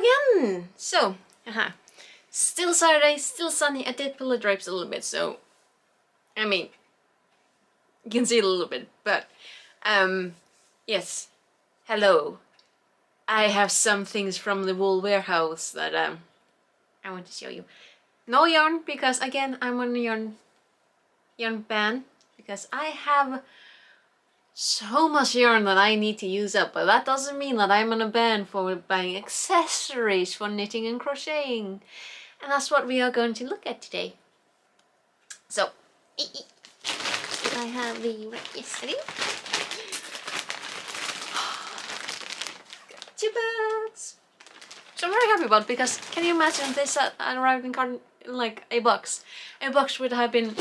again! So, still Saturday, still sunny. I did pull the drapes a little bit, so I mean, you can see it a little bit, but yes, hello. I have some things from the WoolWarehouse that I want to show you. No yarn, because again, I'm on a yarn ban, because I have so much yarn that I need to use up, but that doesn't mean that I'm on a ban for buying accessories for knitting and crocheting. And that's what we are going to look at today. So, I have the right yesterday. Got 2 bags. So I'm very happy about it, because can you imagine this arrived in carton in like a box? A box would have been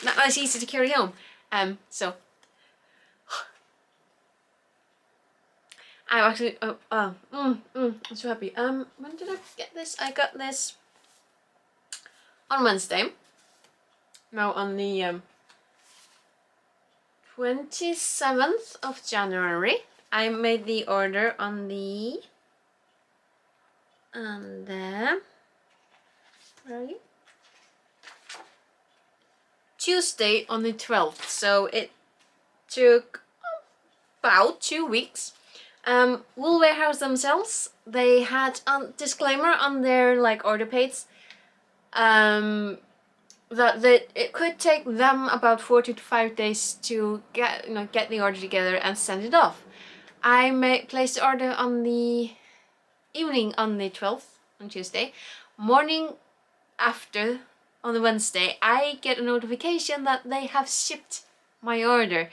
not as easy to carry home. So I'm actually I'm so happy. When did I get this? I got this on Wednesday. Now on the 27th of January. I made the order on the where are you? Tuesday on the 12th. So it took about 2 weeks. WoolWarehouse themselves, they had a disclaimer on their like order page that it could take them about 40 to 5 days to get the order together and send it off. I placed the order on the evening on the 12th on Tuesday. Morning after on the Wednesday, I get a notification that they have shipped my order.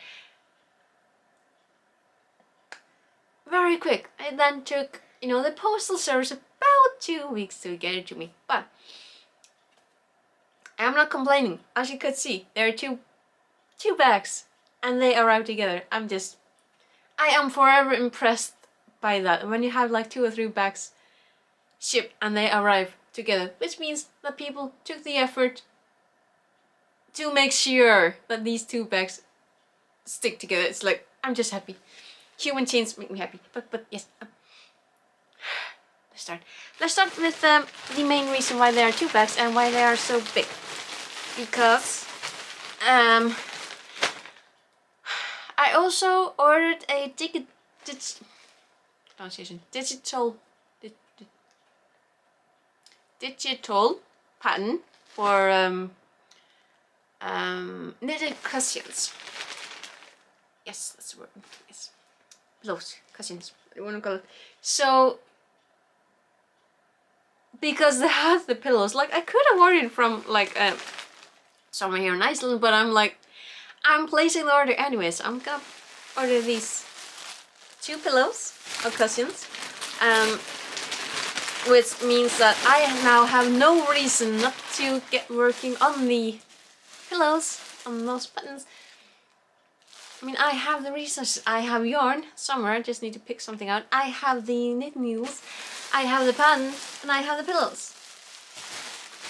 Very quick. It then took, the postal service about 2 weeks to get it to me. But I'm not complaining. As you could see, there are two bags and they arrived together. I am forever impressed by that. When you have like 2 or 3 bags shipped and they arrive together, which means that people took the effort to make sure that these 2 bags stick together. It's like, I'm just happy. Human chains make me happy. But yes, let's start with the main reason why there are 2 bags and why they are so big. Because I also ordered a digital pattern for knitted cushions. Yes, that's the word. Yes, pillows, cushions, what you want to call it. So, because they have the pillows, like I could have ordered from like somewhere here in Iceland, but I'm placing the order anyway, so I'm gonna order these 2 pillows or cushions, which means that I now have no reason not to get working on the pillows, on those buttons. I mean, I have the resources. I have yarn somewhere, I just need to pick something out. I have the knit needles, I have the pattern, and I have the pillows.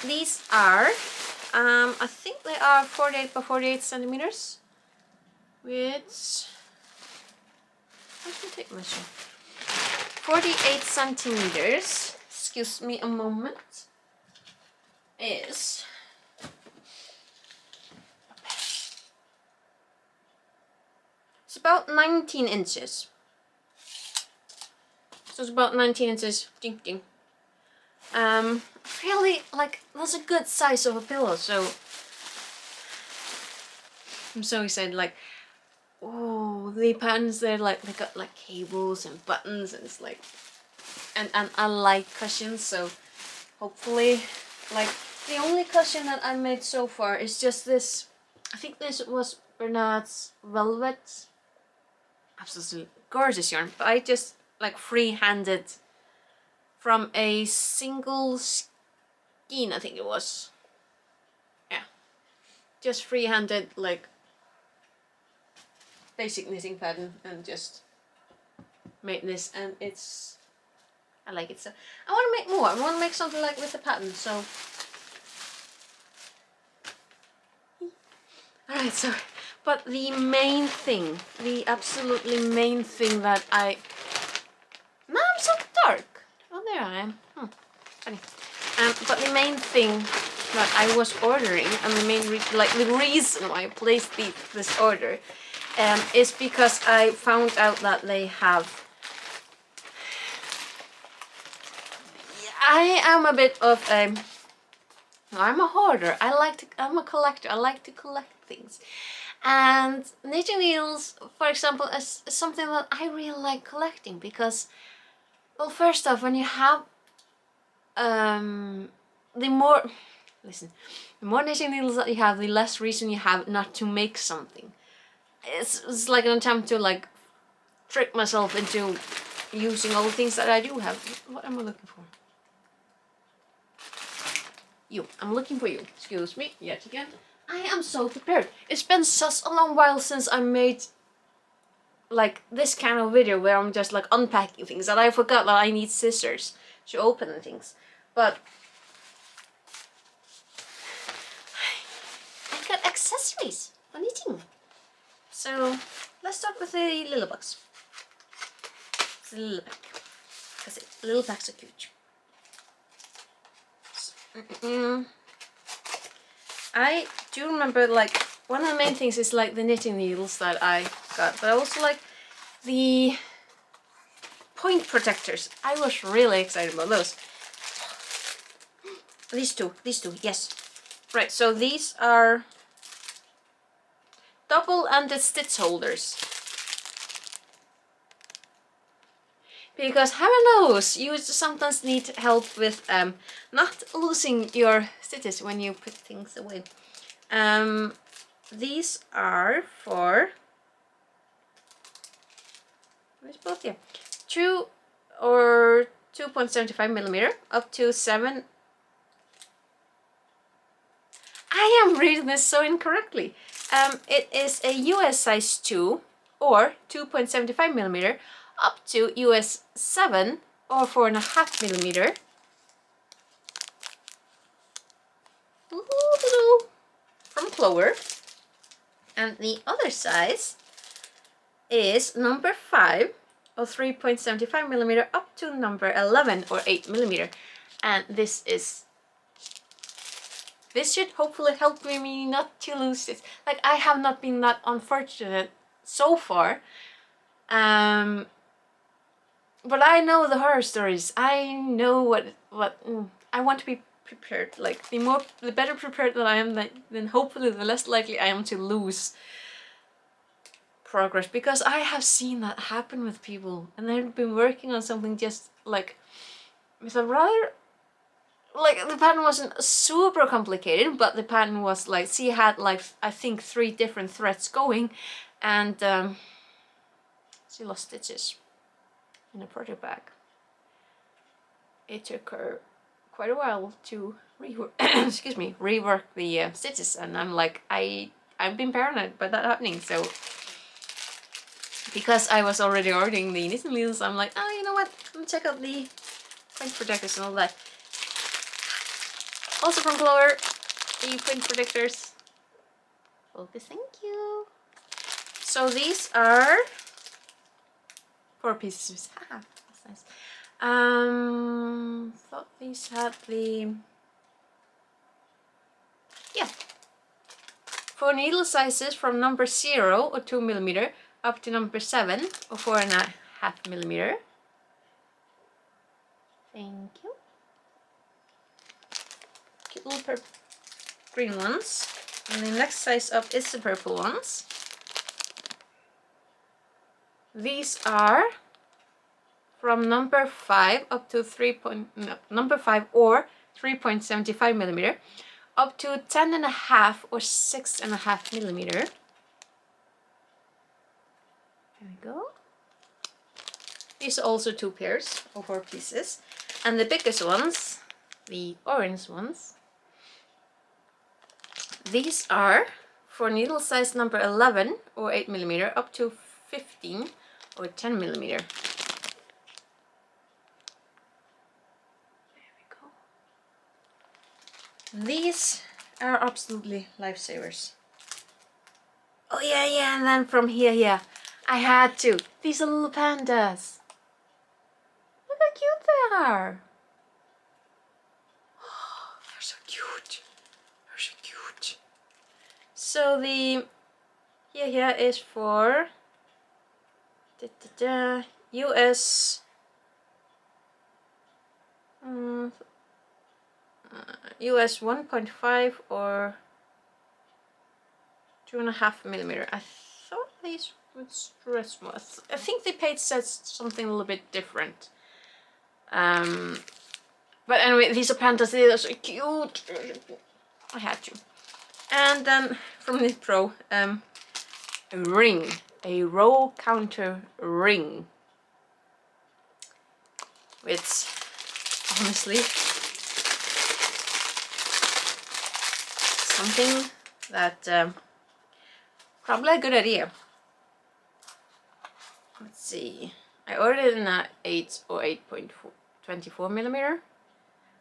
These are I think they are 48 by 48 centimeters, which, I should take measure. 48 centimeters, excuse me a moment, is it's about 19 inches. So it's about 19 inches. Ding ding. Really, like, that's a good size of a pillow, so I'm so excited. Like, oh, the patterns, they got like cables and buttons, and it's like, and I like cushions, so hopefully, like, the only cushion that I made so far is just this. I think this was Bernard's Velvet. Absolutely gorgeous yarn, but I just like free-handed from a single skein, I think it was. Yeah, just free-handed, like, basic knitting pattern, and just made this, and I like it. So I want to make more. I want to make something like with the pattern. So alright, so But the main thing, the absolutely main thing that I... Now I'm so dark. Oh, there I am. Funny. But the main thing that I was ordering, and the main the reason why I placed this order, is because I found out that they have... I am a bit of a... I'm a hoarder. I'm a collector. I like to collect things. And knitting needles, for example, is something that I really like collecting because, well, first off, when you have the more knitting needles that you have, the less reason you have not to make something. It's like an attempt to like trick myself into using all the things that I do have. What am I looking for? I'm looking for you. Excuse me, yet again. I am so prepared. It's been such a long while since I made like this kind of video where I'm just like unpacking things that I forgot that I need scissors to open things. But I got accessories for knitting. So let's start with the little box. It's a little pack. Because little packs are cute. I do remember like one of the main things is like the knitting needles that I got, but I also like the point protectors. I was really excited about those. These two, yes. Right, so these are double-ended stitch holders. Because heaven knows, you sometimes need help with not losing your stitches when you put things away. These are for... Where's both here? 2 or 2.75 millimeter up to 7. I am reading this so incorrectly. It is a US size 2 or 2.75 millimeter up to US 7 or 4.5 millimeter. From Clover. And the other size is number 5 or 3.75 millimeter up to number 11 or 8 millimeter. And this should hopefully help me not to lose this. Like, I have not been that unfortunate so far. But I know the horror stories. I know what I want to be prepared. Like, the better prepared that I am, then hopefully the less likely I am to lose progress. Because I have seen that happen with people, and they've been working on something just like with a rather, like, the pattern wasn't super complicated, but the pattern was like, she had like I think 3 different threads going, and she lost stitches in a project bag. It took her quite a while to rework the stitches, and I'm like, I've been paranoid by that happening. So because I was already ordering the knitting needles, I'm like, oh, you know what? Let me check out the point protectors and all that. Also from Clover, the point protectors. Focus, thank you. So these are 4 pieces. Haha, that's nice. Thought these had the... Yeah. 4 needle sizes from number 0 or 2 millimeter up to number 7 or 4.5 millimeter. Thank you. Cute little green ones. And the next size up is the purple ones. These are from number 5 up to number 5 or 3.75 millimeter up to 10.5 or 6.5 millimeter. There we go. These are also 2 pairs or 4 pieces. And the biggest ones, the orange ones, these are for needle size number 11 or 8 millimeter up to 15 or 10 millimeter. There we go. These are absolutely lifesavers. Oh yeah, yeah, and then from here, yeah, I had to. These are little pandas. Look how cute they are. Oh, they're so cute. They're so cute. So the here is for US US 1.5 or 2.5 millimeter. I thought these would stress more. I think the page says something a little bit different. But anyway, these are pandas. They are so cute. I had to. And then from this Pro, a ring, a row counter ring, which honestly something that probably a good idea. Let's see. I ordered it in a 8 or 8.24 millimeter.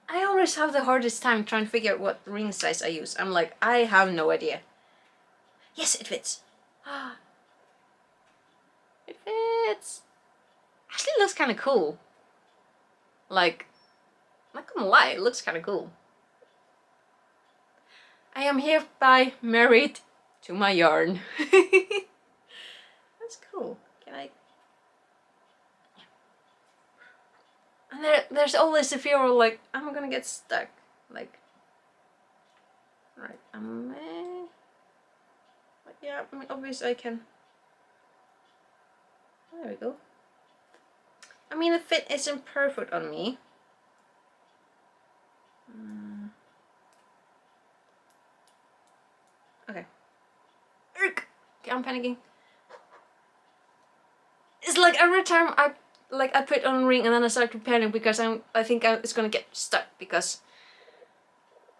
I always have the hardest time trying to figure out what ring size I use. I'm like, I have no idea. Yes, it fits. It fits. Actually, it looks kind of cool. Like, I'm not gonna lie, it looks kind of cool. I am hereby married to my yarn. That's cool. Can I? And there's always the fear of like, I'm gonna get stuck. Like, right, but yeah, I mean, obviously I can. There we go. I mean, the fit isn't perfect on me. Okay. Okay, I'm panicking. It's like every time I put on a ring and then I start to panic because I think it's gonna get stuck because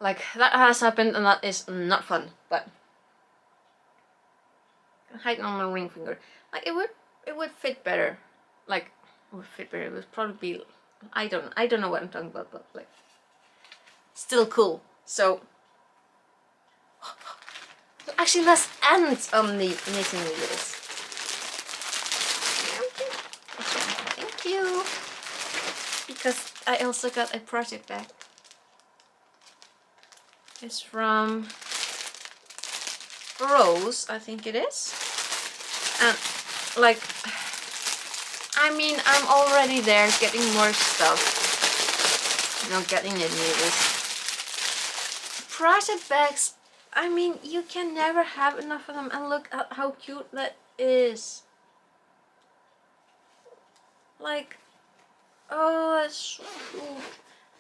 like that has happened and that is not fun. But hiding on my ring finger, like it would fit better. Like it would fit better. It would probably be I don't know what I'm talking about, but like still cool. So actually let's end on the knitting needles. Thank you. Because I also got a project bag. It's from Rose, I think it is. And like, I mean, I'm already there getting more stuff. You know, getting the needles. Project bags, I mean, you can never have enough of them. And look at how cute that is. Like, oh, that's so cute.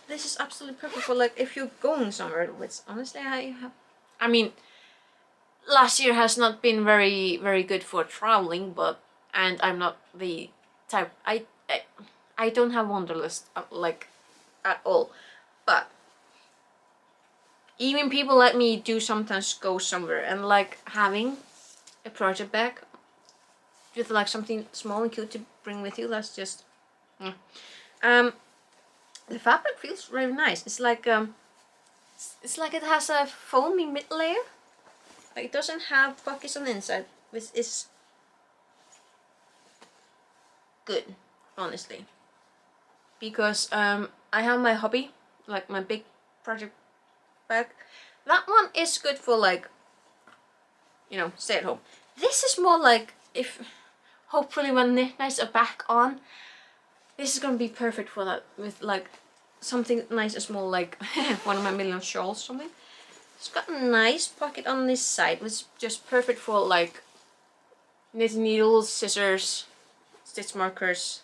This is absolutely perfect for like if you're going somewhere, which honestly I mean, last year has not been very good for traveling, but and I'm not the type I don't have wanderlust like at all, but even people let me do sometimes go somewhere and like having a project bag with like something small and cute to bring with you, that's just the fabric feels very nice. It's like it has a foamy mid layer. Like it doesn't have pockets on the inside, which is good, honestly. Because I have my hobby, like my big project bag. That one is good for like, you know, stay at home. This is more like if hopefully when knit nights are back on, this is gonna be perfect for that with like something nice and small, like one of my million shawls or something. It's got a nice pocket on this side, which is just perfect for like knitting needles, scissors, stitch markers,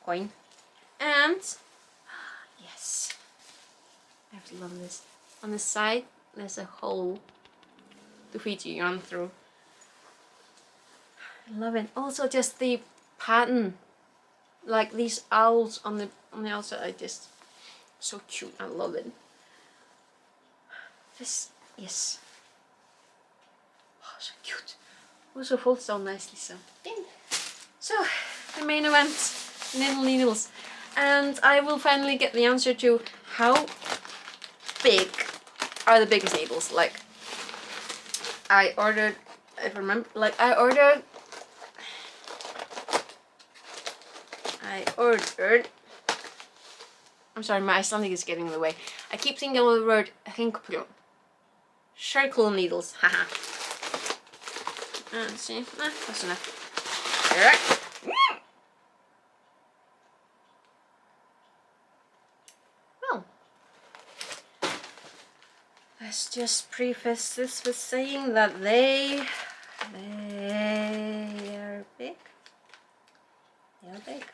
coin, and yes, I have to love this. On the side, there's a hole to feed your yarn through. I love it. Also, just the pattern, like these owls on the outside, I just so cute. I love it. This, yes. Oh, so cute. Also folds down nicely, so. Ding. So, the main event, little needles. And I will finally get the answer to how big are the biggest needles. Like, I ordered I remember, like I ordered. I'm sorry, my Icelandic is getting in the way. I keep thinking of the word hringprjón. Circle needles, haha. See, that's enough. Alright. Well, let's just preface this with saying that they are big. They are big.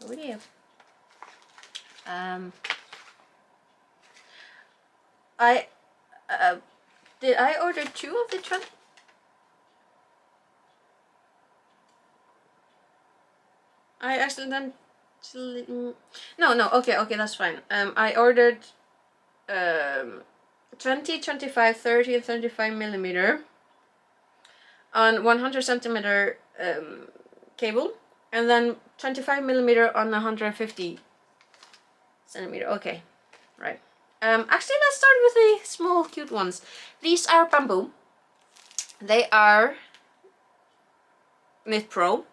Oh dear. Did I order 2 of the 20? I accidentally... No, okay, that's fine. I ordered 20, 25, 30 and 35 millimeter on 100 centimeter cable, and then 25 millimeter on 150 centimeter. Okay, right. Actually, let's start with the small cute ones. These are bamboo. They are Knit Pro.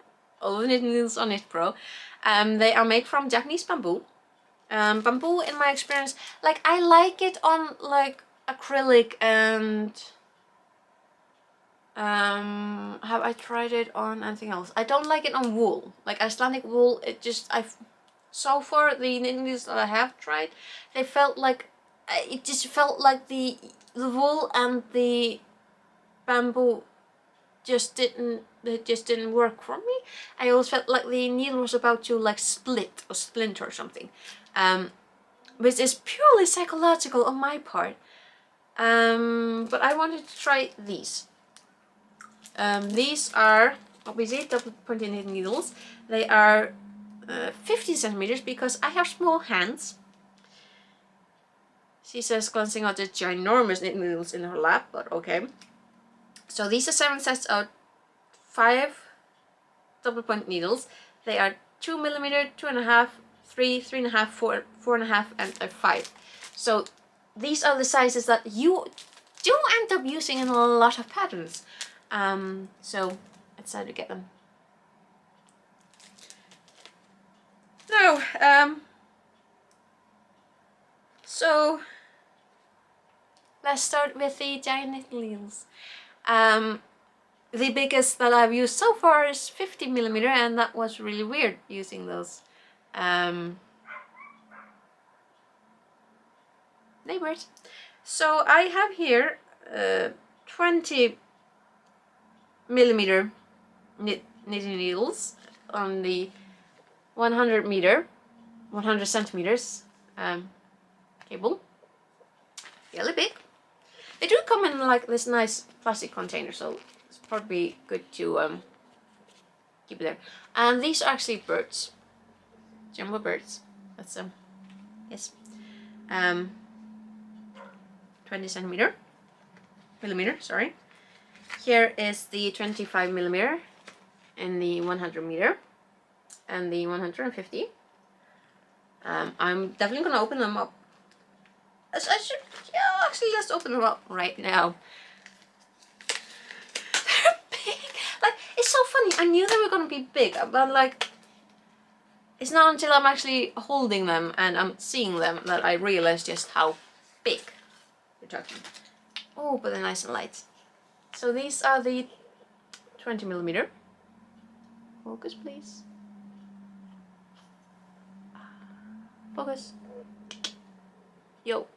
All the knitting needles are Knit Pro. They are made from Japanese bamboo. Bamboo, in my experience, like I like it on like acrylic and have I tried it on anything else? I don't like it on wool. Like Icelandic wool, it just so far the knitting needles that I have tried, they felt like it just felt like the wool and the bamboo just didn't work for me. I always felt like the needle was about to like split or splinter or something, which is purely psychological on my part. But I wanted to try these. These are obviously double pointed knitting needles. They are 15 centimeters because I have small hands. She says, glancing at the ginormous knitting needles in her lap, but okay. So these are 7 sets of 5 double point needles. They are 2 millimeter, 2.5, 3, 3.5, 4, 4.5, and a 5. So these are the sizes that you do end up using in a lot of patterns. So I decided to get them. Now, so let's start with the giant knitting needles. The biggest that I've used so far is 50 millimeter, and that was really weird using those. Neighbors. So I have here 20 millimeter knitting needles on the 100 centimeters cable. Really big. They do come in like this nice plastic container, so it's probably good to keep it there. And these are actually birds, jumbo birds. That's yes, 20 millimeter. Sorry. Here is the 25 millimeter and the 100 meter and the 150. I'm definitely gonna open them up. I should, yeah, actually let's open them up right now. They're big. Like, it's so funny. I knew they were gonna be big, but like, it's not until I'm actually holding them and I'm seeing them that I realize just how big they're talking. Oh, but they're nice and light. So these are the 20 millimeter. Focus, please. Focus. Yo.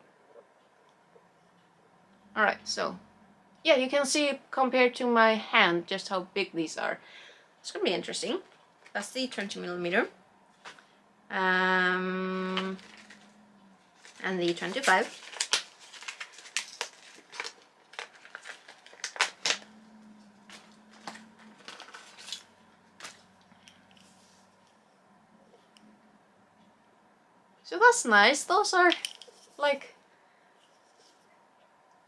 Alright, so yeah, you can see compared to my hand just how big these are. It's gonna be interesting. That's the 20 millimeter. And the 25. So that's nice. Those are like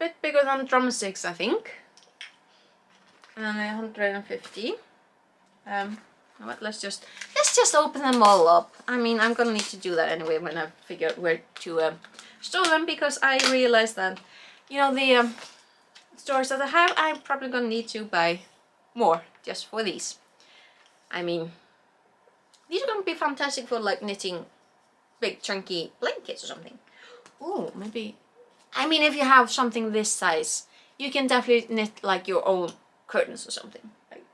a bit bigger than drumsticks, I think. And 150. What? Let's just open them all up. I mean, I'm gonna need to do that anyway when I figure out where to store them, because I realized that, you know, the stores that I have, I'm probably gonna need to buy more just for these. I mean, these are gonna be fantastic for like knitting big chunky blankets or something. Oh, maybe. I mean, if you have something this size, you can definitely knit like your own curtains or something. Like,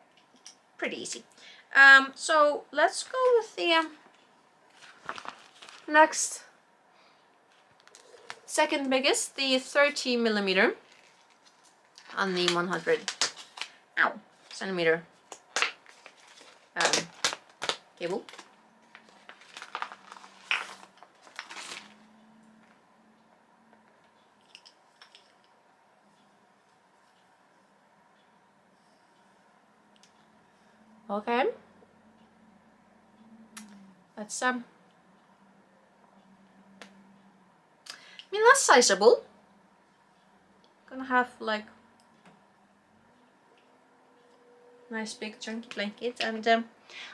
pretty easy. So let's go with the next, second biggest, the 30mm on the 100 centimeter cable. Okay. Let's I mean, that's sizable. Gonna have like nice big chunky blanket, and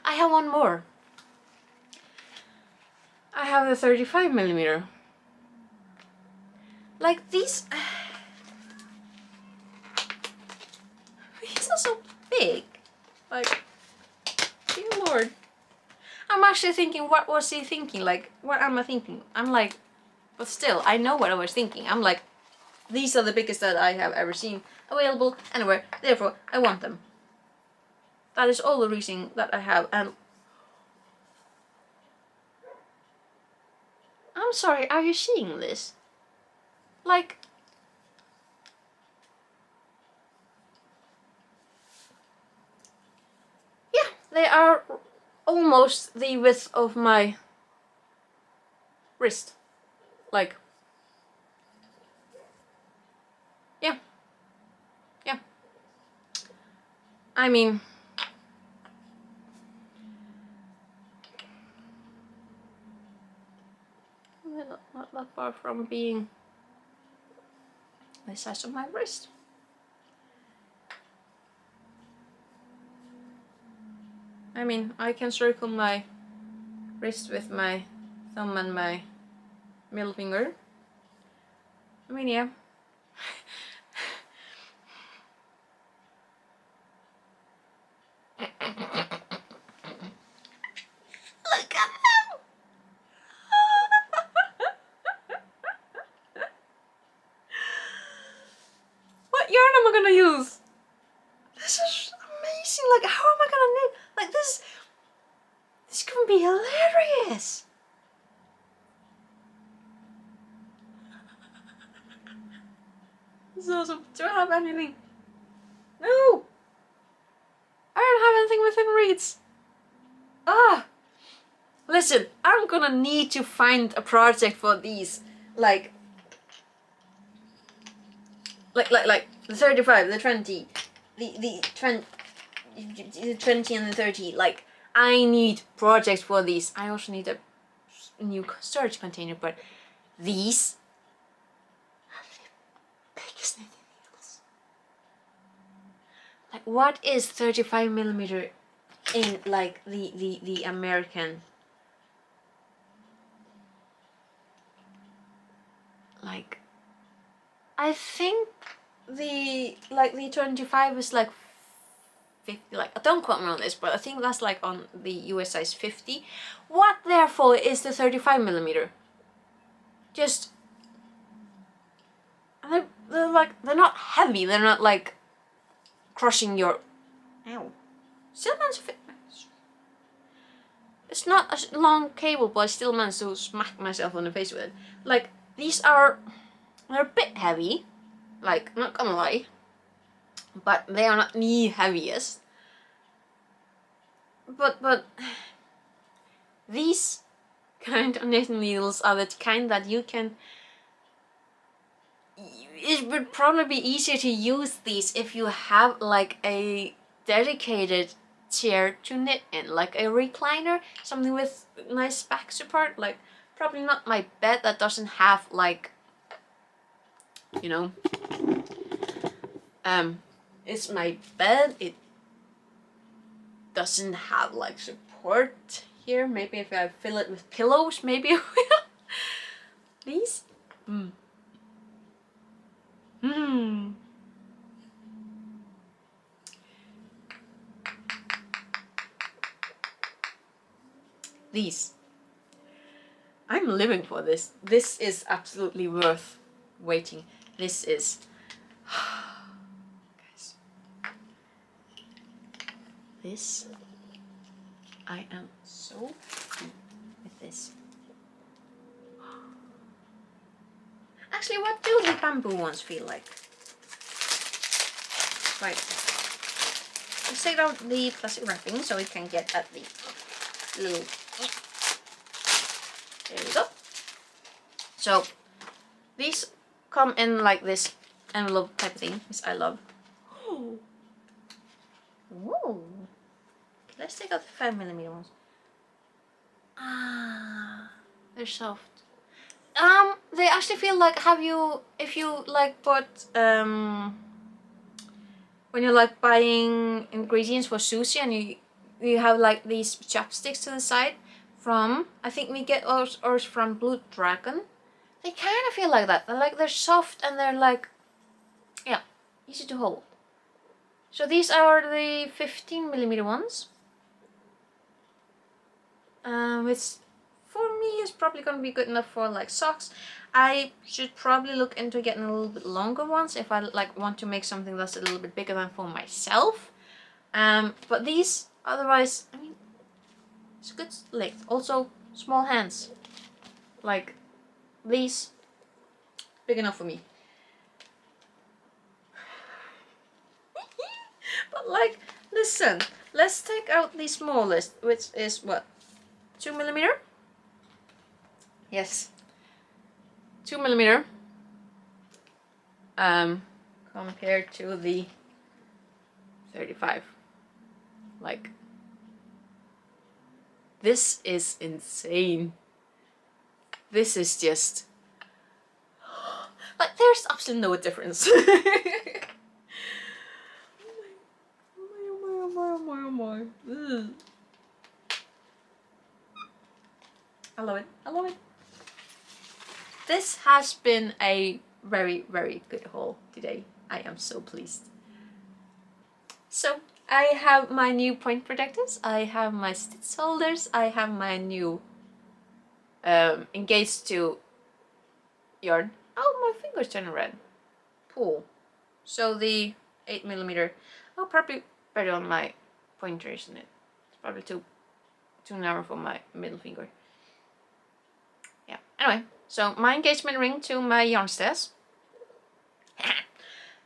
I have one more. I have the 35mm. Like these, these are so big. Like, dear Lord. I'm actually thinking, what was he thinking? Like, what am I thinking? I'm like, but still, I know what I was thinking. I'm like, these are the biggest that I have ever seen available anywhere. Therefore, I want them. That is all the reason that I have. And I'm sorry, are you seeing this? Like, yeah, they are almost the width of my wrist. Like, yeah, yeah. I mean, not that far from being the size of my wrist. I mean, I can circle my wrist with my thumb and my middle finger. I mean, yeah. Look at them! What yarn am I gonna use? This is amazing. Like, how am I gonna knit? Like, this can be hilarious. This is awesome. Do I have anything? No! I don't have anything within reach. Ah! Listen, I'm gonna need to find a project for these. Like the 35, the 20, the 20, the 20 and the 30. Like, I need projects for these. I also need a new storage container, but these are the biggest knitting needles. Like, what is 35mm in like the American, like, I think the 25 is like 50, like, don't quote me on this, but I think that's like on the US size 50. What therefore is the 35mm? Just, they're like, they're not heavy, they're not like crushing your, ow, still managed to fit. It's not a long cable, but I still managed to smack myself on the face with it. Like, these are, they're a bit heavy, like, not gonna lie, but they are not the heaviest. But these kind of knitting needles are the kind that you can, it would probably be easier to use these if you have like a dedicated chair to knit in, like a recliner, something with nice back support. Like, probably not my bed that doesn't have like, you know, it's my bed, it doesn't have like support here. Maybe if I fill it with pillows, maybe I will. These? these. I'm living for this. This is absolutely worth waiting. This is... Guys. This... I am so happy with this. Actually, what do the bamboo ones feel like? Right. Let's take out the plastic wrapping so we can get at the little... There we go. So, these come in like this envelope type of thing, which I love. Ooh. Let's take out the 5mm ones. Ah, they're soft. They actually feel like, if you like bought, when you're like buying ingredients for sushi and you have like these chopsticks to the side from, I think we get ours from Blue Dragon. They kind of feel like that. They're soft and they're like, yeah, easy to hold. So these are the 15mm ones. Which for me is probably going to be good enough for like socks. I should probably look into getting a little bit longer ones if I like want to make something that's a little bit bigger than for myself. But these, otherwise, I mean, it's a good length. Also, small hands. Like these, big enough for me. But like, listen, let's take out the smallest, which is what? 2mm? Yes. 2mm. Compared to the 35. Like, this is insane. This is just... like, there's absolutely no difference. Oh my. I love it. I love it. This has been a very, very good haul today. I am so pleased. So, I have my new point protectors, I have my stitch holders, I have my new engaged to yarn. Oh, my finger's turning red. Cool. So the 8mm, I'll probably put it on my pointer, isn't it? It's probably too narrow for my middle finger. Yeah, anyway, so my engagement ring to my yarn stash.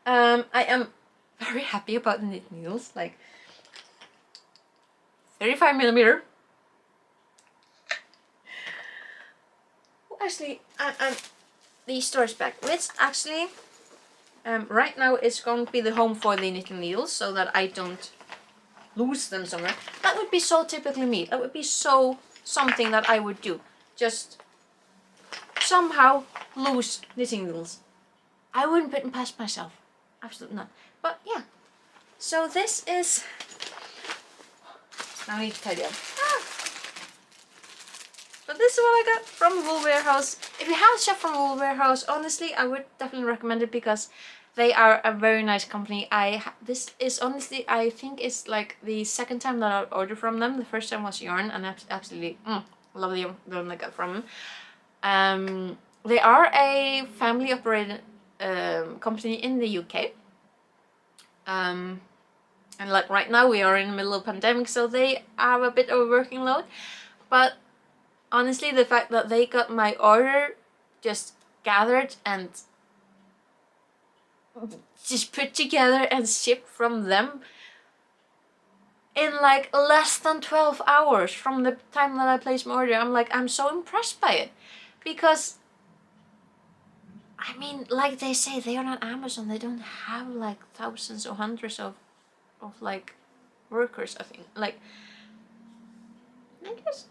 I am very happy about the knit needles, like 35mm. Actually, the storage bag, which actually right now is going to be the home for the knitting needles, so that I don't lose them somewhere. That would be so typically me. That would be so something that I would do. Just somehow lose knitting needles. I wouldn't put them past myself. Absolutely not. But yeah. So this is... now I need to tidy up. But this is what I got from WoolWarehouse. If you haven't shopped from WoolWarehouse, honestly, I would definitely recommend it because they are a very nice company. This is honestly, I think it's like the second time that I ordered from them. The first time was yarn, and I absolutely love the yarn I got from them. They are a family-operated company in the UK. And like right now we are in the middle of a pandemic, so they have a bit of a working load. But honestly, the fact that they got my order just gathered and just put together and shipped from them in like less than 12 hours from the time that I placed my order, I'm so impressed by it. Because I mean, like they say, they are not Amazon. They don't have like thousands or hundreds of like workers, I think. Like, I guess.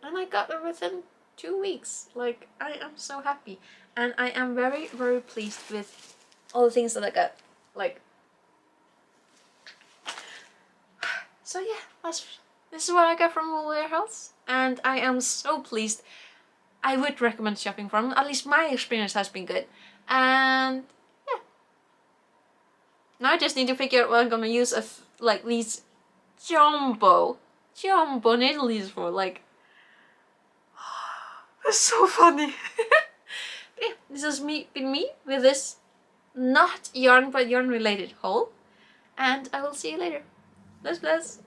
And I got it within 2 weeks. Like, I am so happy. And I am very, very pleased with all the things that I got. Like, so yeah, this is what I got from WoolWarehouse. And I am so pleased. I would recommend shopping from them. At least my experience has been good. And yeah. Now I just need to figure out what I'm gonna use of like these jumbo see how bonito these for, like, that's so funny. But yeah, this has been me with this not yarn but yarn related haul, and I will see you later. Bless bless.